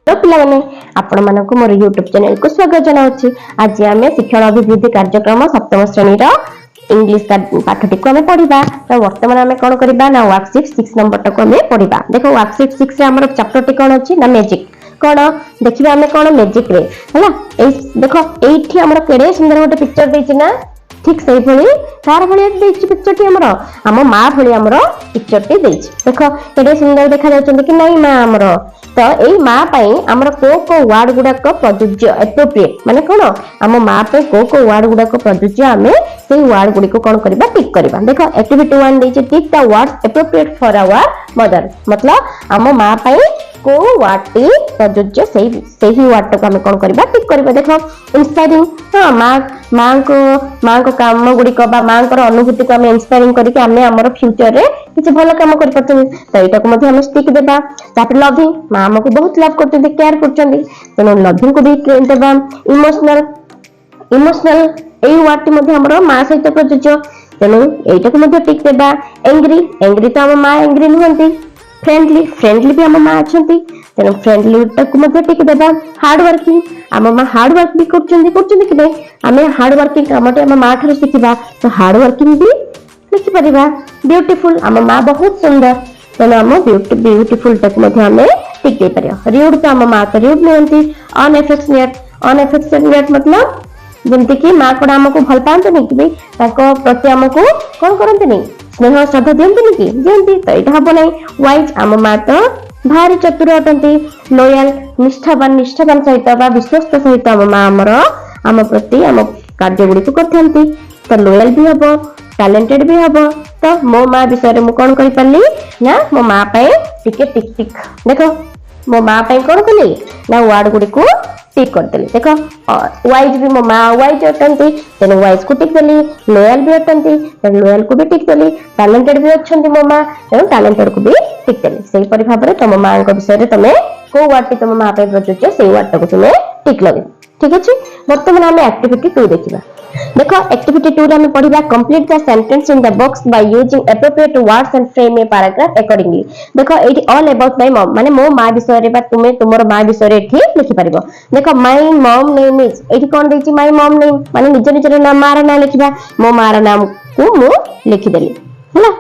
तो पिलाने आपण मानक मोर यूट्यूब चैनल को स्वागत जनाऊँ। आज आम शिक्षण अभिवृद्धि कार्यक्रम सप्तम श्रेणी इंग्लिश पाठटी को आम पढ़ा। तो बर्तमान आम कौन करवा ना वर्कशीट 6 नंबर को आम पढ़ा। देखो वर्कशीट 6 आम चैप्टर टी कौन अच्छी ना मैजिक कौन देखिए आम कौन मैजिक रे है देखो ये आम केड़े सुंदर गोटे पिक्चर देछि ना ठीक से तार भाई पिक्चर टी आम माँ भाई आम पिक्चर टी देख केड़े सुंदर देखा जाउछन्ती कि नहीं माँ आमर। तो यही माँ आमर को वार्ड गुड़ाक प्रযোज्य एप्रोप्रिएट माने कौन आम माँ को वार्ड गुड़ाक प्रযোज्य आम से वार्ड गुड़ी को कौन करबा टिक करबा। देखो एक्टिविटी 1 देछि tick the words appropriate for our mother मतलब आम माँ को वार्ड टी प्रযোज्य सही वार्ड को आम कौन करबा टिक करबा। देखो इंस्पायरिंग हाँ माँ को काम गुड़िक माँ को अनुभूति को आम इंस्पायरिंग करके आम आमर फ्यूचर रे किसी भल काम कर पारछन तो एटा को मध्ये हम टिक देबा। तापर लविंग माँ हमको बहुत लव करछन केयर करछन तेनो लविंग को भी देबा। इमोशनल एई वर्ड टी मध्ये हमर माँ सहित प्रযোज्य तेनो एटा को मध्ये टिक देबा। एंग्री तो हम माँ एंग्री नहंती। फ्रेंडली भी हम माँ अछंती तेनो फ्रेंडली को मध्ये टिक देबा। हार्ड वर्किंग हम माँ हार्ड वर्क भी करछन कि नहीं आम हार्ड वर्किंग कामटे हम माँ ठार शिखा तो हार्ड वर्किंग भी लिखि परिबा। ब्यूटीफुल हम माँ बहुत सुंदर तेणु आम ब्यूटीफुल तक आम टिक दे पार। र्यूड तो आम माँ तो र्यूड नुहंती। अनएफेक्शनेट मतलब जमती कि माँ कौन आमको भल पाते कि प्रति आमको कौन करते स्नेह श्रद्धा दिखती कि दिखती तो यहाँ हम ना। वाइज आम माँ तो भारी चतुर अटंती। लोयल निष्ठावान सहित विश्वस्त सहित आम माँ आम प्रति आम कार्य गुड़ी करते तो लोयल भी हम टैलेंटेड भी हम। तो मो माँ विषय में कौन कर पाली ना मो माँ टिके टिक टिक देखो मो माँ कौन कली ना वार्ड गुड़ी को टिक करदेली। देखो वाइज भी मो माँ वाइज अटंती तेणु वाइज को टिक देली। लोयल भी अटंती लोयल को भी टिक देली। टैलेंटेड भी अच्छी मो माँ तेणु टैलेंटेड को भी टिक देली। से भाव में तुम माँ विषय में तुम को वार्ड टी तुम माँ प्रযোज्य से वार्ड टाक तुम टिक लगे। ठीक अच्छे बर्तमान आम एक्टिविटी 2 देखा। देखो एक्टिविटी 2 रे पढ़ा complete the sentence in the box by using appropriate words and frame a paragraph accordingly. देखो एटी ऑल अबाउट माय मॉम माने मो माँ विषय रे बा तुमे तुमर माँ विषय रे एठी लिखि परिबो। देखो माय मॉम नेम इज एठी कोन देछि माय मॉम नेम माने निज निजर नाम मार ना लिखिबा। मो मार नाम को मु लिखि देली हैला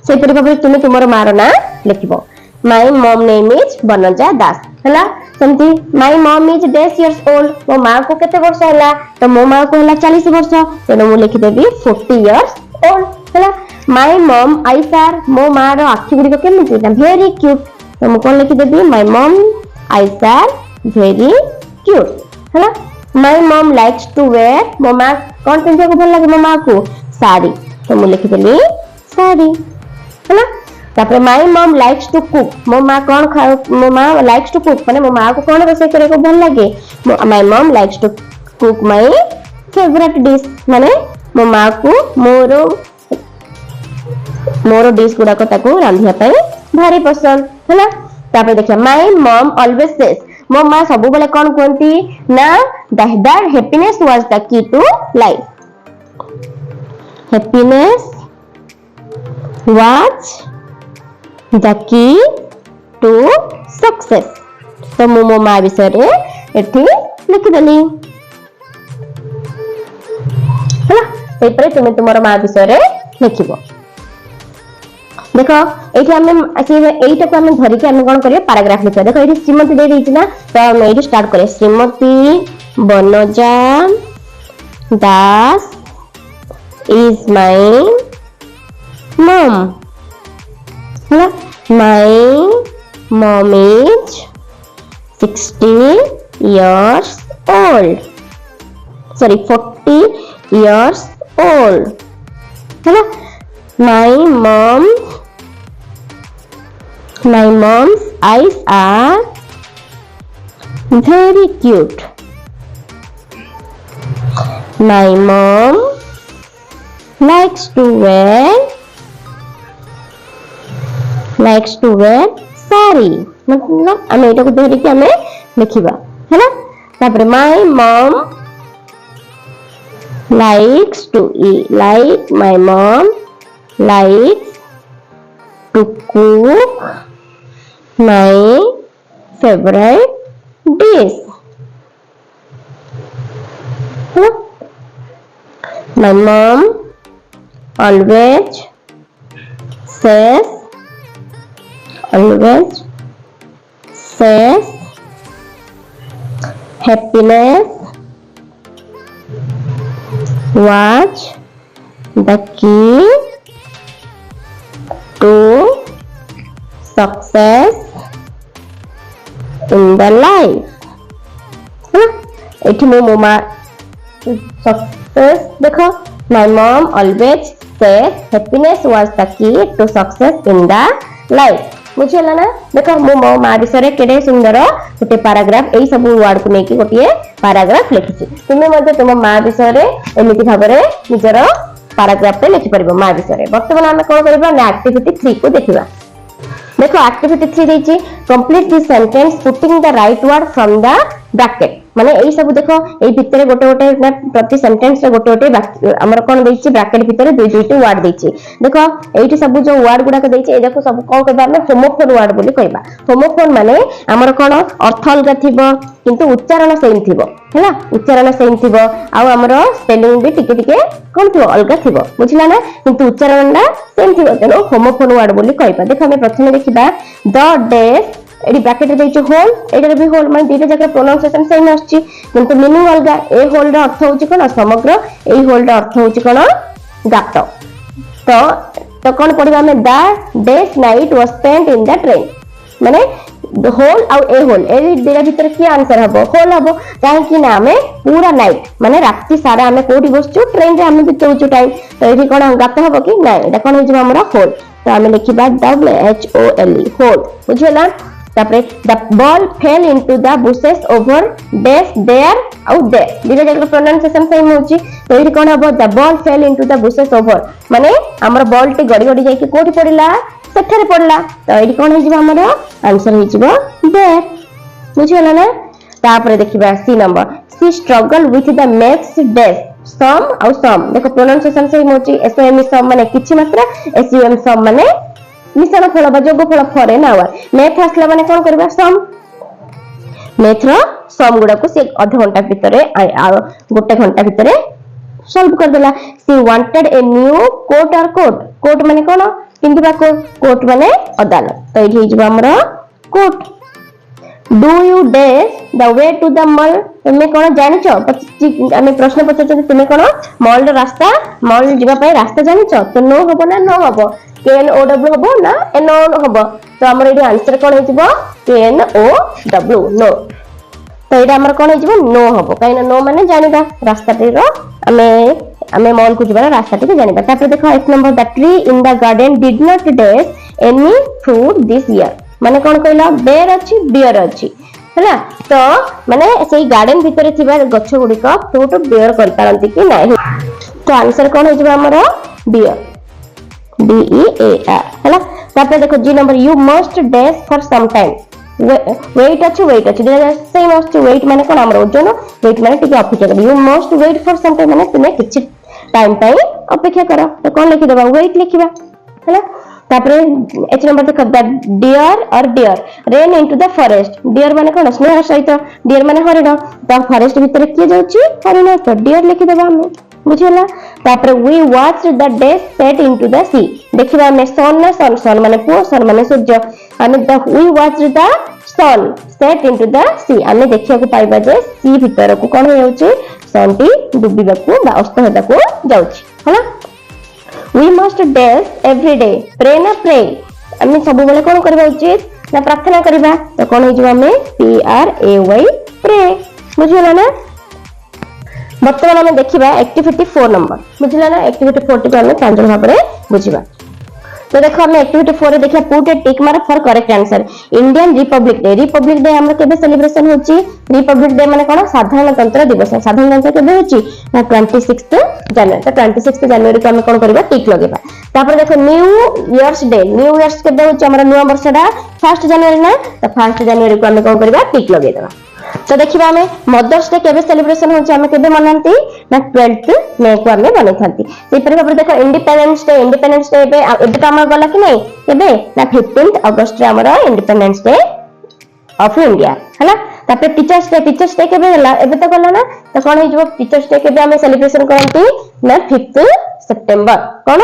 से परि भाबे तुमे तुमर मार ना लिखिबो। My mom name is Banaja Das हैला सेमती माय मॉम इज डेस इयर्स ओल्ड मो माँ को केते वर्ष हैला तो मो माँ को हैला 40 वर्ष तेनो मु लिखि देबी 40 इयर्स ओल्ड हैला। माय मॉम आईज आर मो माँ रो आखि गुडी को केमिति ना वेरी क्यूट तो मु कोन लिखि देबी my mom eyes are very cute हैला। My mom likes to wear मो माँ कोन पिंधिया को भल लागे मो माँ को साड़ी तो मु लिखि देली साड़ी हैला। तापर my mom likes to cook मो माँ कौन मो माँ लाइक्स टू कुक माने मो माँ को कौन रोषेई करे को भल लागे my mom likes to cook my favourite dish माने मो माँ को मोर डिश गुडा को ताको रांधिया पई भारी पसंद हैला। तापर देखिया माय मॉम ऑलवेज सेज मो माँ सब बेले कौन कहती ना that happiness was the key to life. Happiness was the key to success तो मो माँ विषय रे एठी लिखि देली हैला। ए परे तुमे तुमर माँ विषय रे लिखिबो। देखो एठी हम एटा को हम धरि के हम कोन करियो पैराग्राफ लिखियो। देखो एठी श्रीमती दे दैछि ना तो हम एठी स्टार्ट करे श्रीमती बनजा दास इज माय मॉम हैला। My mom is 60 years old. Sorry, 40 years old. हैला। My mom's eyes are very cute. My mom likes to wear sari मतलब आम एटा को धरि के हमें लिखिबा हैला। तापर my mom likes to eat like my mom likes to cook my favorite dish. My mom always says happiness was the key to success in the life. एठी मो मोमा सक्सेस देखो my mom always says happiness was the key to success in the life. बुझिला ना देखो मो मो मा विषय केडे सुंदर गोटे पैराग्राफ एई सब वर्ड को नेकी गोटे पैराग्राफ लिखिछि तुमे मध्ये तुम मा विषय रे एमिति भाबरे निजर पैराग्राफ पे लिखि परबो मा विषय रे वर्तमान हम कोन करबा ना एक्टिविटी 3 को देखिबा देखो एक्टिविटी 3 देछि complete this sentence putting the right word from the bracket माने एई सब देखो एई भितरे गोटे गोटे प्रति सेंटेंस रे गोटे गोटे हमर कोन देछि ब्रैकेट भितरे दुई दुईटी वर्ड देछि देखो एइठी सब जो वर्ड गुडा के देछि ए देखो सब कोन कहबा हम होमोफोन वर्ड बोली कहबा होमोफोन माने हमर कोन अर्थ अलगा थिबो किंतु उच्चारण सेम थिबो हैला उच्चारण सेम थिबो आ हमर स्पेलिंग भी टिके टिके कोन थिबो अलगा थिबो बुझिला ना किंतु उच्चारण ना सेम थिबो तेनो होमोफोन वर्ड बोली कहबा देखो हम प्रथमे देखिबा द डेज एडी ब्रैकेट रे देछि होल एडी भी होल माने दीटा जगह प्रोनाउंसिएशन सेम आछि किंतु मीनिंग अलगा ए होल रा अर्थ होछि कोन समग्र ए होल रा अर्थ होछि कोन गात तो कोन पढिबा हम the days night was spent in the train माने द होल आ ए होल ए दीटा भीतर की आंसर हबो होल हबो काहे कि ना हमें पूरा नाइट माने राति सारा हमें कोठी बसछु ट्रेन रे हमें बितौछु टाइम तो एठी कोन गात हबो कि ना एटा कोन होछि हमरा होल तो हमें लिखिबा WHOLE होल बुझिला तापरे the ball fell into the bushes over डेस देयर आउ देयर दिले जकर प्रोनाउंसिएशन सेम होची तो एठी कोन हबो the ball fell into the bushes over माने हमर बॉल टी गडी गडी जाई कि कोठी पड़िला सेठरे पड़ला तो एठी कोन होई जिवो हमर आंसर होई जिवो देयर बुझिला ना तापरे देखिबा C number C struggle with the next days some आउ सम देखो प्रोनाउंसिएशन सेम होची एसएम सम माने किछि मात्रा एसयूएम सम माने मिश्रण फल बा जोग फल फॉरेन आवर मैथ आसला माने कोन करबा सम मैथ रो सम गुडा को से आधा घंटा भितरे गोटे घंटा भितरे सॉल्व कर देला सी वांटेड ए न्यू कोट और कोट माने कोन किंतु कोट माने अदालत तो एठी हिजबा हमरा quote do you days the way to the mall तुमे कोन जानिचो आमे प्रश्न पछचे तुमे कोन मॉल रो रास्ता मॉल जिबा पय रास्ता जानिचो तो नो हबो ना नो हबो केएन ओ डब्ल्यू हबो ना एन ओ हबो तो हमर एडी आंसर कोन हिजबो केएन ओ डब्ल्यू नो तो एटा हमर कोन हिजबो नो हबो काइना नो माने जानिबा रास्ता रो आमे मॉल को जिबा रास्ता टी जानिबा तापर देखो एक number the tree in the garden did not days any fruit this year माने कोन कहला बेर अछि बियर अछि हैला तो माने सेही गार्डन भितरे थिबा गछ गुडी को फ्रूट बेयर कर पारंती कि नाही तो आंसर कोन हिजबा हमर बियर DEAR हैला तापर देखो G number you must days for some time wait अछि दिले सेम अछि वेट माने कोन हमर ओजन वेट माने टिके अपेक्षा कर you must wait for some time माने तुमे किछि टाइम पई अपेक्षा करो तो कोन लिखि देबा वेट लिखिबा हैला तापर एच नंबर देखो द डियर और deer ran into the forest deer माने कोन स्नेह सहित डियर माने हरिण तो फॉरेस्ट भीतर के जाउची हरिण तो डियर लिखि देबा हम बुझिला तापर we watch the day set into the sea देखिबा में सन ना सन माने पो सन माने सूर्य आमे the we watch the sun set into the sea आमे देखिया को पाइबा जे सी भीतर को कोन हो जाउची सन टी डुबिबा को बा अस्त हेदा को जाउची हला we must days every day pray ना प्रे आमे सब बेले कोन करबा उचित ना प्रार्थना करबा तो कोन हो जिबा में PRAY प्रे बुझिला ना वर्तमान आम देखा एक्टिविटी 4 नंबर बुझला ना एक्टिविटी 4 टी आम प्रांजल भाव में बुझा तो देखो हम एक्टिविटी 4 रे देखिया put A tick mark for correct answer Indian Republic day हमर केबे सेलिब्रेशन होची रिपब्लिक डे माने कोन साधारणतंत्र दिवस साधारणतंत्र केबे होची ना 26 जनवरी तो 26 जनवरी को हम कोन करबा टिक लगेबा तापर देखो new years day new years केबे होची हमर न्यू वर्षडा 1 जनवरी ना तो 1 जनवरी को हम कोन करबा टिक लगे देबा तो देखिबा हमें मदर्स डे केबे सेलिब्रेशन होची हमें केबे मनांती ना 12th मे को हमें मनाथांती से पर भाबरे देखो इंडिपेंडेंस डे एबे तो हमर गला कि नहीं केबे ना 15th अगस्त रे हमर इंडिपेंडेंस डे ऑफ इंडिया हला तापर टीचर्स डे केबे होला एबे तो गला ना तो कोन हे जो टीचर्स डे केबे हमें सेलिब्रेशन करंती ना 5th सितंबर कोन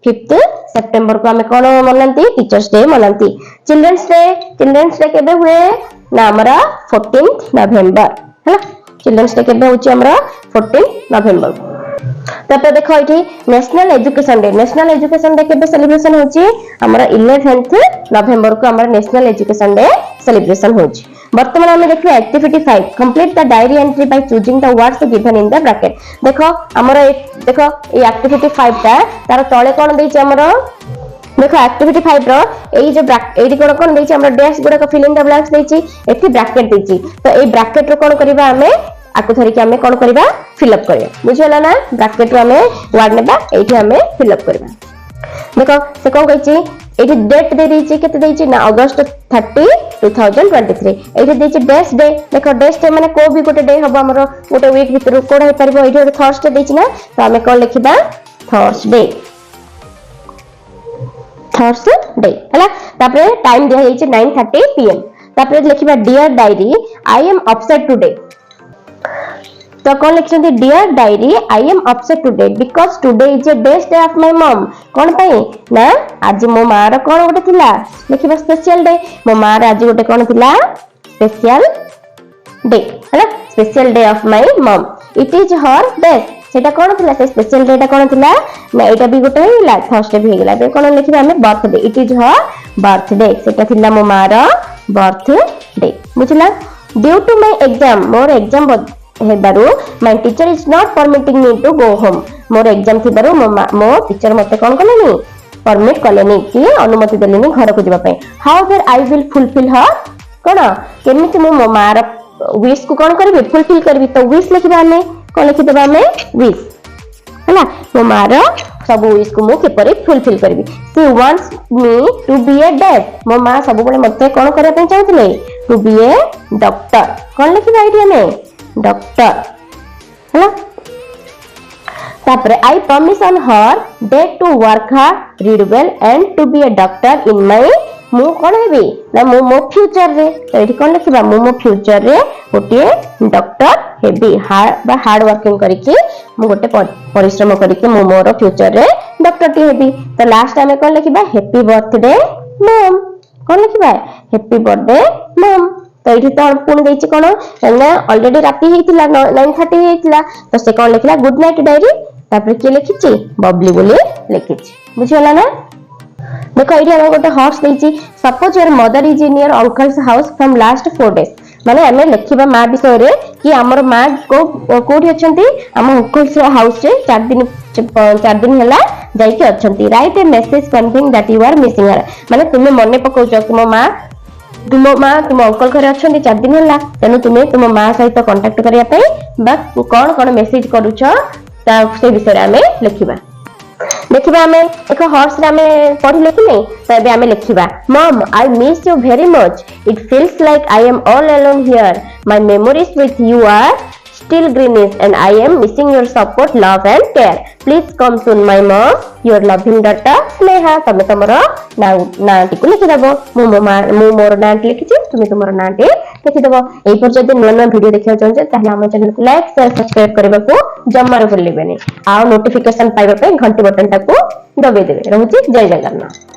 5th सितंबर को हमें कोन मनंती टीचर्स डे मनंती चिल्ड्रंस डे केबे हुए ना हमरा 14th नवंबर हैला चिल्ड्रंस डे केबे होची हमरा 14th नवंबर तापर देखो इठी नेशनल एजुकेशन डे केबे सेलिब्रेशन होची हमरा 11th नवंबर को हमरा नेशनल एजुकेशन डे सेलिब्रेशन होची वर्तमान हमें देखिए activity 5 complete the diary entry by choosing the words given in the bracket देखो हमरा देखो ये एक्टिविटी 5 ता तार तळे कोन देछि हमरा देखो एक्टिविटी 5 रो एई जो एडी कोन देछि हमरा डैश गुडा को फिल इन द ब्लैंक्स देछि एठी ब्रैकेट देछि तो एई ब्रैकेट रो कोन करबा हमें आको धरि के हमें कोन करबा फिल अप करबा बुझियला ना ब्रैकेट रो हमें वर्ड नेबा एठी हमें फिल अप करबा देखो से कोन कहछि एठी डेट दे देछि केते देछि ना अगस्त 30 2023 एठी देछि डैश डे देखो डैश डे माने को भी गोटे डे हबो हमरो गोटे वीक भीतर कोड हे परबो एठी थर्सडे देछि ना तो हमें कोन लिखिबा थर्सडे हैला तापर टाइम दिया हेछि 9:30 pm तापर लिखिबा dear diary I am upset today तो कौन लिखते dear diary I am upset today because today is a best day of my mom कौन पाई ना आज मो मार कौन गोटे थिला लिखिबा स्पेशल डे मो मार आज गोटे कौन थिला स्पेशल डे हैला special day of my mom it is her death सेटा कौन थिला से स्पेशल डे टा कौन थिला ना एटा भी गोटे हिला थर्सडे भी हिला बे कौन लिखिबा हमें birthday it is her birthday सेटा थिला मो मार बर्थडे बुझला ड्यू टू माय एग्जाम मोर एग्जाम हेबारु my teacher is not permitting me to go home मोर एग्जाम थिबारु मो टीचर मते कोन कलेनी परमिट कलेनी कि अनुमति देलेनी घर को जिबा पई however I will fulfil her कोन केमिति मो मार विश को कोन करबी फुलफिल करबी तो विश लिखबा हमें कोन लिखि देबा हमें विश हैला मो मार सब विश को मो केपरे फुलफिल करबी she wants me to be a doctor मो मा सब बळे मते कोन करे पई चाहथिले टू बी ए डॉक्टर कोन लिखबा आइडिया में डॉक्टर हैला तापर I promise on her date to work hard read well and to be a doctor in my मु कोन हेबी ना मो फ्यूचर रे तो एठी कोन लिखबा मो फ्यूचर रे गोटे डॉक्टर हेबी हार्ड वर्किंग करिके मु गोटे परिश्रम करिके मु मोर फ्यूचर रे डॉक्टर टी हेबी तो लास्ट में कोन लिखबा हैप्पी बर्थडे मॉम कोन लिखबा हैप्पी बर्थडे मॉम तो ये तो पुणी देछि कोन ना ऑलरेडी राती हेतिला 9:30 हेतिला तो से कोन लिखला गुड नाइट डायरी तापर के लिखिछि बबली बोली लिखिछि बुझियला ना देखो एठी हम गोटे हॉर्स देछि suppose your mother is in your uncle's house from last 4 days माने हमें लिखिबा मां विषय रे कि हमर मां कोठी अछंती हम अंकल्स हाउस रे 4 दिन हला जाई के अछंती write a message confirming that you are missing her माने तुमे मने पकोछ कि मो मां तुम अंकल घरे अच्छा 4 दिन है तेणु तुम्हें तुम माँ सहित कांटेक्ट करने कौन कौन मेसेज करुच से विषय में लिखा देखा आम एक हॉर्स पढ़ले कि नहीं तो ये आम लिखा mom I miss you very much it feels like I am all alone here my memories with you are still greenish and I am missing your support, love and care. Please come soon my mom. Your loving daughter Sneha. तमे तमरो नाटी को लिखि दबो मु मोर नाटी लिखिछि तुमे तमरो नाटी लिखि दबो एई पर जदि नया वीडियो देखियो चाहछे ताले हम चैनल को लाइक शेयर सब्सक्राइब करबा को जम्मा भूलिबेनी आ नोटिफिकेशन पाइबा पे घंटी बटन टाको दबे देबे रहउछि जय जगन्नाथ।